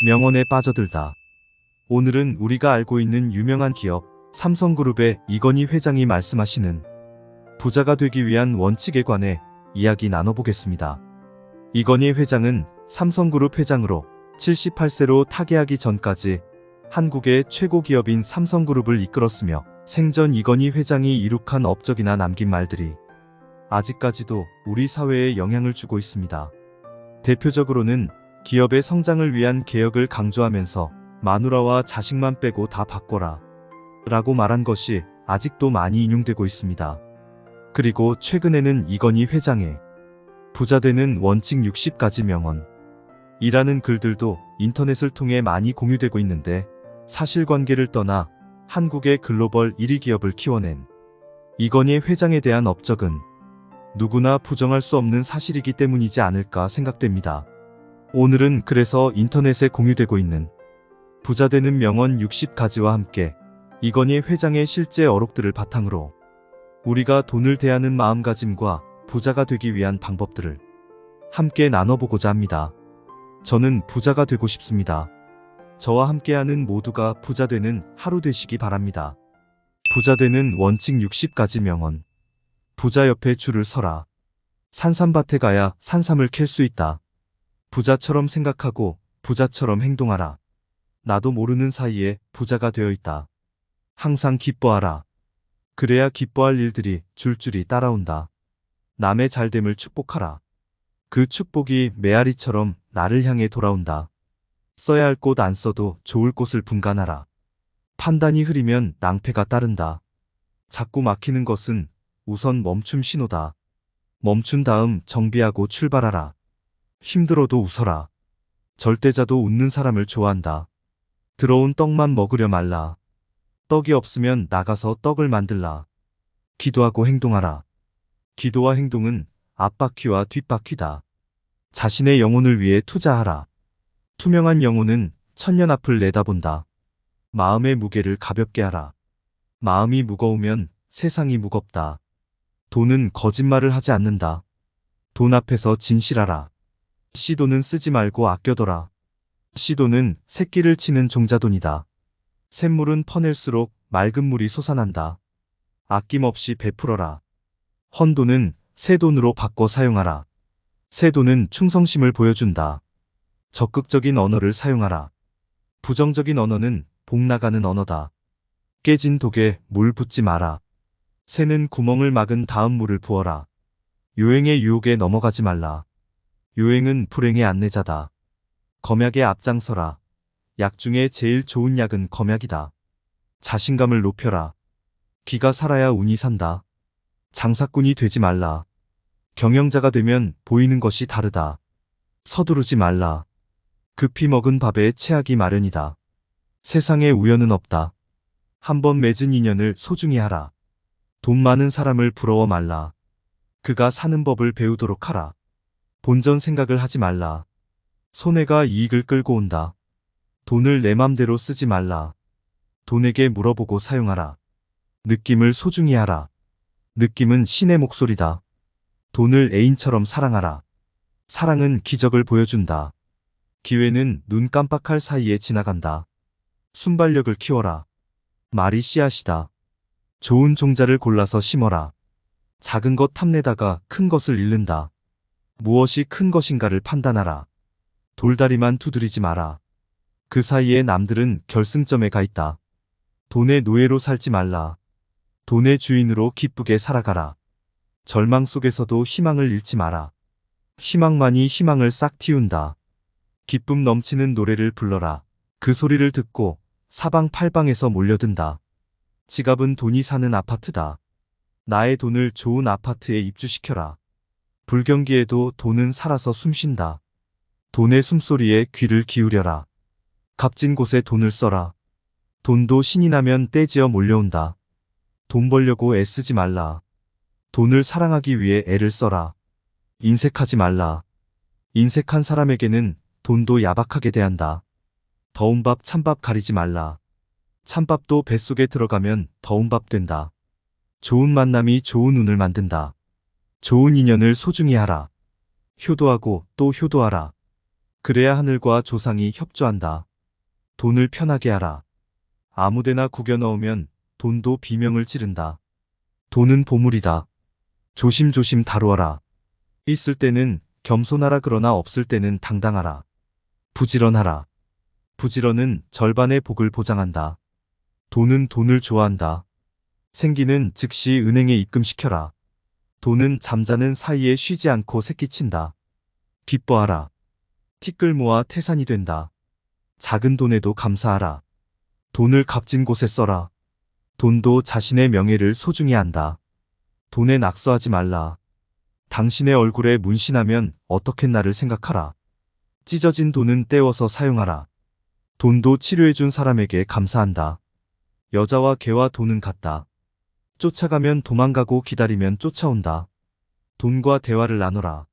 명언에 빠져들다. 오늘은 우리가 알고 있는 유명한 기업 삼성그룹의 이건희 회장이 말씀하시는 부자가 되기 위한 원칙에 관해 이야기 나눠보겠습니다. 이건희 회장은 삼성그룹 회장으로 78세로 타계하기 전까지 한국의 최고 기업인 삼성그룹을 이끌었으며 생전 이건희 회장이 이룩한 업적이나 남긴 말들이 아직까지도 우리 사회에 영향을 주고 있습니다. 대표적으로는 기업의 성장을 위한 개혁을 강조하면서 마누라와 자식만 빼고 다 바꿔라 라고 말한 것이 아직도 많이 인용되고 있습니다. 그리고 최근에는 이건희 회장의 부자 되는 원칙 60가지 명언 이라는 글들도 인터넷을 통해 많이 공유되고 있는데, 사실관계를 떠나 한국의 글로벌 1위 기업을 키워낸 이건희 회장에 대한 업적은 누구나 부정할 수 없는 사실이기 때문이지 않을까 생각됩니다. 오늘은 그래서 인터넷에 공유되고 있는 부자 되는 명언 60가지와 함께 이건희 회장의 실제 어록들을 바탕으로 우리가 돈을 대하는 마음가짐과 부자가 되기 위한 방법들을 함께 나눠보고자 합니다. 저는 부자가 되고 싶습니다. 저와 함께하는 모두가 부자 되는 하루 되시기 바랍니다. 부자 되는 원칙 60가지 명언. 부자 옆에 줄을 서라. 산삼밭에 가야 산삼을 캘 수 있다. 부자처럼 생각하고 부자처럼 행동하라. 나도 모르는 사이에 부자가 되어 있다. 항상 기뻐하라. 그래야 기뻐할 일들이 줄줄이 따라온다. 남의 잘됨을 축복하라. 그 축복이 메아리처럼 나를 향해 돌아온다. 써야 할 곳 안 써도 좋을 곳을 분간하라. 판단이 흐리면 낭패가 따른다. 자꾸 막히는 것은 우선 멈춤 신호다. 멈춘 다음 정비하고 출발하라. 힘들어도 웃어라. 절대자도 웃는 사람을 좋아한다. 들어온 떡만 먹으려 말라. 떡이 없으면 나가서 떡을 만들라. 기도하고 행동하라. 기도와 행동은 앞바퀴와 뒷바퀴다. 자신의 영혼을 위해 투자하라. 투명한 영혼은 천년 앞을 내다본다. 마음의 무게를 가볍게 하라. 마음이 무거우면 세상이 무겁다. 돈은 거짓말을 하지 않는다. 돈 앞에서 진실하라. 시돈은 쓰지 말고 아껴둬라. 시돈은 새끼를 치는 종자돈이다. 샘물은 퍼낼수록 맑은 물이 솟아난다. 아낌없이 베풀어라. 헌돈은 새 돈으로 바꿔 사용하라. 새 돈은 충성심을 보여준다. 적극적인 언어를 사용하라. 부정적인 언어는 복 나가는 언어다. 깨진 독에 물 붓지 마라. 새는 구멍을 막은 다음 물을 부어라. 요행의 유혹에 넘어가지 말라. 요행은 불행의 안내자다. 검약에 앞장서라. 약 중에 제일 좋은 약은 검약이다. 자신감을 높여라. 기가 살아야 운이 산다. 장사꾼이 되지 말라. 경영자가 되면 보이는 것이 다르다. 서두르지 말라. 급히 먹은 밥에 체하기 마련이다. 세상에 우연은 없다. 한번 맺은 인연을 소중히 하라. 돈 많은 사람을 부러워 말라. 그가 사는 법을 배우도록 하라. 본전 생각을 하지 말라. 손해가 이익을 끌고 온다. 돈을 내 맘대로 쓰지 말라. 돈에게 물어보고 사용하라. 느낌을 소중히 하라. 느낌은 신의 목소리다. 돈을 애인처럼 사랑하라. 사랑은 기적을 보여준다. 기회는 눈 깜빡할 사이에 지나간다. 순발력을 키워라. 말이 씨앗이다. 좋은 종자를 골라서 심어라. 작은 것 탐내다가 큰 것을 잃는다. 무엇이 큰 것인가를 판단하라. 돌다리만 두드리지 마라. 그 사이에 남들은 결승점에 가 있다. 돈의 노예로 살지 말라. 돈의 주인으로 기쁘게 살아가라. 절망 속에서도 희망을 잃지 마라. 희망만이 희망을 싹 틔운다. 기쁨 넘치는 노래를 불러라. 그 소리를 듣고 사방팔방에서 몰려든다. 지갑은 돈이 사는 아파트다. 나의 돈을 좋은 아파트에 입주시켜라. 불경기에도 돈은 살아서 숨쉰다. 돈의 숨소리에 귀를 기울여라. 값진 곳에 돈을 써라. 돈도 신이 나면 떼지어 몰려온다. 돈 벌려고 애쓰지 말라. 돈을 사랑하기 위해 애를 써라. 인색하지 말라. 인색한 사람에게는 돈도 야박하게 대한다. 더운 밥 찬밥 가리지 말라. 찬밥도 뱃속에 들어가면 더운 밥 된다. 좋은 만남이 좋은 운을 만든다. 좋은 인연을 소중히 하라. 효도하고 또 효도하라. 그래야 하늘과 조상이 협조한다. 돈을 편하게 하라. 아무데나 구겨 넣으면 돈도 비명을 지른다. 돈은 보물이다. 조심조심 다루어라. 있을 때는 겸손하라 그러나 없을 때는 당당하라. 부지런하라. 부지런은 절반의 복을 보장한다. 돈은 돈을 좋아한다. 생기는 즉시 은행에 입금시켜라. 돈은 잠자는 사이에 쉬지 않고 새끼친다. 기뻐하라. 티끌 모아 태산이 된다. 작은 돈에도 감사하라. 돈을 값진 곳에 써라. 돈도 자신의 명예를 소중히 한다. 돈에 낙서하지 말라. 당신의 얼굴에 문신하면 어떻겠나를 생각하라. 찢어진 돈은 떼어서 사용하라. 돈도 치료해준 사람에게 감사한다. 여자와 개와 돈은 같다. 쫓아가면 도망가고 기다리면 쫓아온다. 돈과 대화를 나눠라.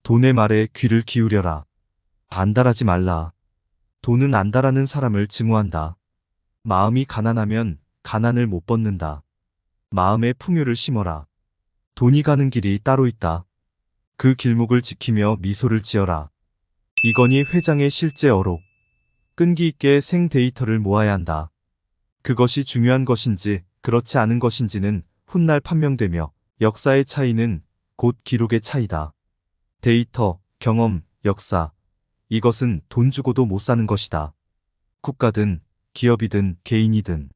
돈의 말에 귀를 기울여라. 안달하지 말라. 돈은 안달하는 사람을 증오한다. 마음이 가난하면 가난을 못 벗는다. 마음에 풍요를 심어라. 돈이 가는 길이 따로 있다. 그 길목을 지키며 미소를 지어라. 이건희 회장의 실제 어록. 끈기 있게 생 데이터를 모아야 한다. 그것이 중요한 것인지 그렇지 않은 것인지는 훗날 판명되며 역사의 차이는 곧 기록의 차이다. 데이터, 경험, 역사. 이것은 돈 주고도 못 사는 것이다. 국가든 기업이든 개인이든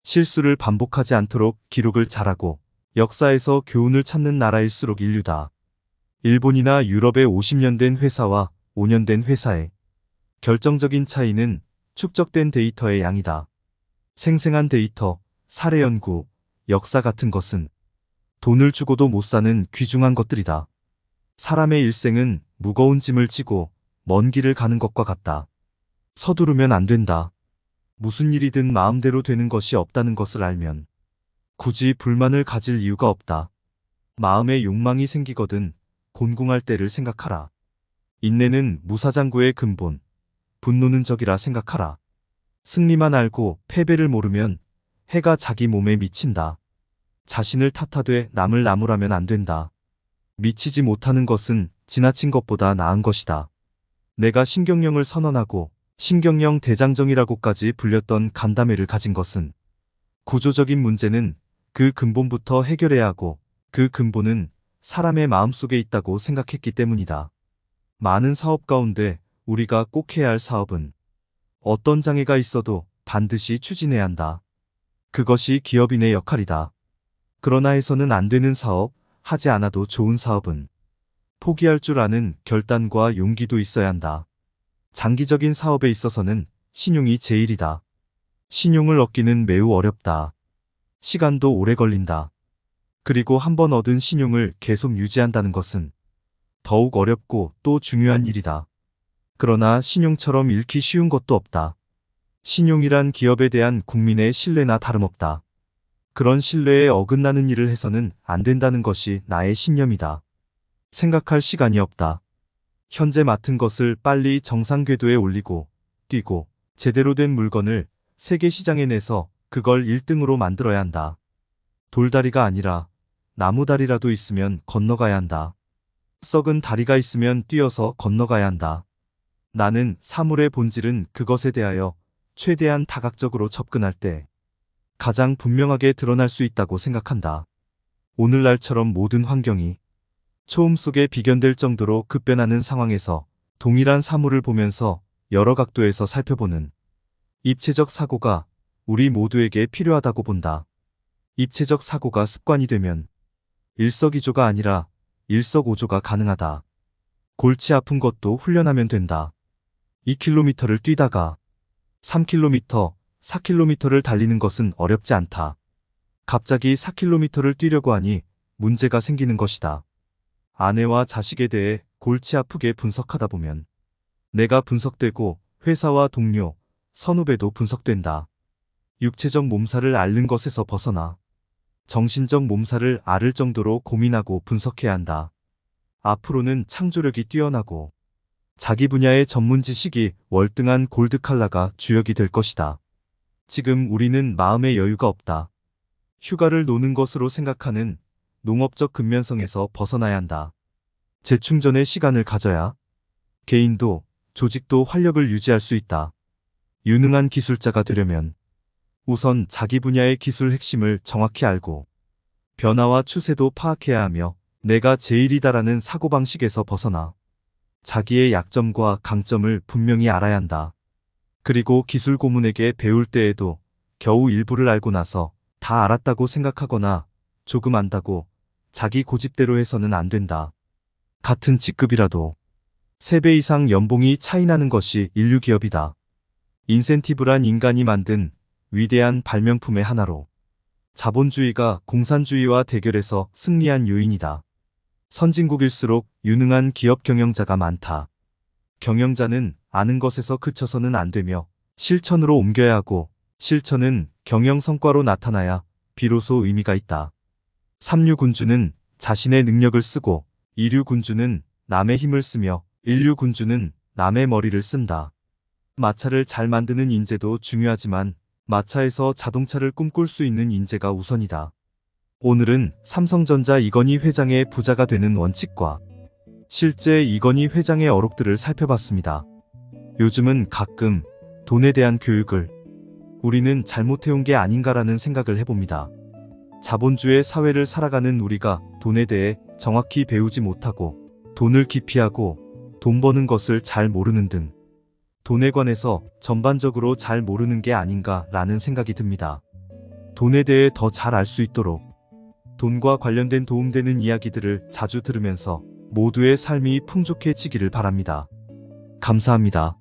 실수를 반복하지 않도록 기록을 잘하고 역사에서 교훈을 찾는 나라일수록 인류다. 일본이나 유럽의 50년 된 회사와 5년 된 회사의 결정적인 차이는 축적된 데이터의 양이다. 생생한 데이터, 사례 연구, 역사 같은 것은 돈을 주고도 못 사는 귀중한 것들이다. 사람의 일생은 무거운 짐을 지고 먼 길을 가는 것과 같다. 서두르면 안 된다. 무슨 일이든 마음대로 되는 것이 없다는 것을 알면 굳이 불만을 가질 이유가 없다. 마음에 욕망이 생기거든 곤궁할 때를 생각하라. 인내는 무사장구의 근본, 분노는 적이라 생각하라. 승리만 알고 패배를 모르면 해가 자기 몸에 미친다. 자신을 탓하되 남을 나무라면 안 된다. 미치지 못하는 것은 지나친 것보다 나은 것이다. 내가 신경령을 선언하고 신경령 대장정이라고까지 불렸던 간담회를 가진 것은 구조적인 문제는 그 근본부터 해결해야 하고 그 근본은 사람의 마음속에 있다고 생각했기 때문이다. 많은 사업 가운데 우리가 꼭 해야 할 사업은 어떤 장애가 있어도 반드시 추진해야 한다. 그것이 기업인의 역할이다. 그러나 해서는 안 되는 사업, 하지 않아도 좋은 사업은 포기할 줄 아는 결단과 용기도 있어야 한다. 장기적인 사업에 있어서는 신용이 제일이다. 신용을 얻기는 매우 어렵다. 시간도 오래 걸린다. 그리고 한번 얻은 신용을 계속 유지한다는 것은 더욱 어렵고 또 중요한 일이다. 그러나 신용처럼 잃기 쉬운 것도 없다. 신용이란 기업에 대한 국민의 신뢰나 다름없다. 그런 신뢰에 어긋나는 일을 해서는 안 된다는 것이 나의 신념이다. 생각할 시간이 없다. 현재 맡은 것을 빨리 정상 궤도에 올리고 뛰고 제대로 된 물건을 세계 시장에 내서 그걸 1등으로 만들어야 한다. 돌다리가 아니라 나무다리라도 있으면 건너가야 한다. 썩은 다리가 있으면 뛰어서 건너가야 한다. 나는 사물의 본질은 그것에 대하여 최대한 다각적으로 접근할 때 가장 분명하게 드러날 수 있다고 생각한다. 오늘날처럼 모든 환경이 초음 속에 비견될 정도로 급변하는 상황에서 동일한 사물을 보면서 여러 각도에서 살펴보는 입체적 사고가 우리 모두에게 필요하다고 본다. 입체적 사고가 습관이 되면 일석이조가 아니라 일석오조가 가능하다. 골치 아픈 것도 훈련하면 된다. 2km를 뛰다가 3km, 4km를 달리는 것은 어렵지 않다. 갑자기 4km를 뛰려고 하니 문제가 생기는 것이다. 아내와 자식에 대해 골치 아프게 분석하다 보면 내가 분석되고 회사와 동료, 선후배도 분석된다. 육체적 몸살을 앓는 것에서 벗어나 정신적 몸살을 앓을 정도로 고민하고 분석해야 한다. 앞으로는 창조력이 뛰어나고 자기 분야의 전문 지식이 월등한 골드칼라가 주역이 될 것이다. 지금 우리는 마음의 여유가 없다. 휴가를 노는 것으로 생각하는 농업적 근면성에서 벗어나야 한다. 재충전의 시간을 가져야 개인도 조직도 활력을 유지할 수 있다. 유능한 기술자가 되려면 우선 자기 분야의 기술 핵심을 정확히 알고 변화와 추세도 파악해야 하며 내가 제일이다라는 사고방식에서 벗어나 자기의 약점과 강점을 분명히 알아야 한다. 그리고 기술 고문에게 배울 때에도 겨우 일부를 알고 나서 다 알았다고 생각하거나 조금 안다고 자기 고집대로 해서는 안 된다. 같은 직급이라도 3배 이상 연봉이 차이 나는 것이 인류 기업이다. 인센티브란 인간이 만든 위대한 발명품의 하나로 자본주의가 공산주의와 대결해서 승리한 요인이다. 선진국일수록 유능한 기업 경영자가 많다. 경영자는 아는 것에서 그쳐서는 안 되며 실천으로 옮겨야 하고 실천은 경영 성과로 나타나야 비로소 의미가 있다. 삼류군주는 자신의 능력을 쓰고 이류군주는 남의 힘을 쓰며 일류군주는 남의 머리를 쓴다. 마차를 잘 만드는 인재도 중요하지만 마차에서 자동차를 꿈꿀 수 있는 인재가 우선이다. 오늘은 삼성전자 이건희 회장의 부자가 되는 원칙과 실제 이건희 회장의 어록들을 살펴봤습니다. 요즘은 가끔 돈에 대한 교육을 우리는 잘못해온 게 아닌가라는 생각을 해봅니다. 자본주의 사회를 살아가는 우리가 돈에 대해 정확히 배우지 못하고 돈을 기피하고 돈 버는 것을 잘 모르는 등 돈에 관해서 전반적으로 잘 모르는 게 아닌가라는 생각이 듭니다. 돈에 대해 더 잘 알 수 있도록 돈과 관련된 도움되는 이야기들을 자주 들으면서 모두의 삶이 풍족해지기를 바랍니다. 감사합니다.